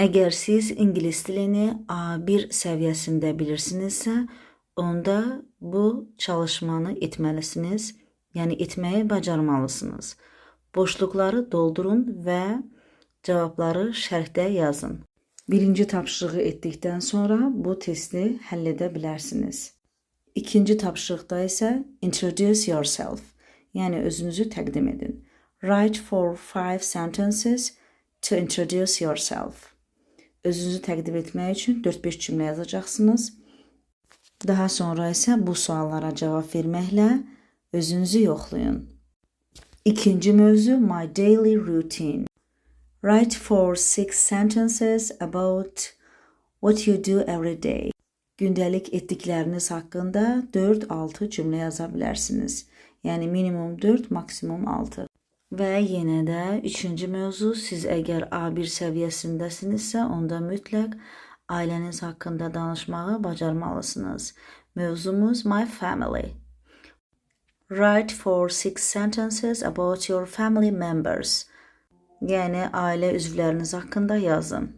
Əgər siz ingilis dilini A1 səviyyəsində bilirsinizsə, onda bu çalışmanı etməlisiniz, yəni etməyi bacarmalısınız. Boşluqları doldurun və cavabları şərhdə yazın. Birinci tapşırığı etdikdən sonra bu testi həll edə bilərsiniz. İkinci tapşırıqda isə introduce yourself, yəni özünüzü təqdim edin. Write 5 sentences to introduce yourself. Özünüzü təqdim etmək üçün 4-5 cümlə yazacaqsınız. Daha sonra isə bu suallara cavab verməklə özünüzü yoxlayın. İkinci mövzu my daily routine. Write 6 sentences about what you do every day. Gündəlik etdikləriniz haqqında 4-6 cümlə yaza bilərsiniz. Yəni minimum 4, maksimum 6. Və yenə də üçüncü mövzu, siz əgər A1 səviyyəsindəsinizsə, onda mütləq ailəniz haqqında danışmağı bacarmalısınız. Mövzumuz my family. Write 6 sentences about your family members. Yəni ailə üzvləriniz haqqında yazın.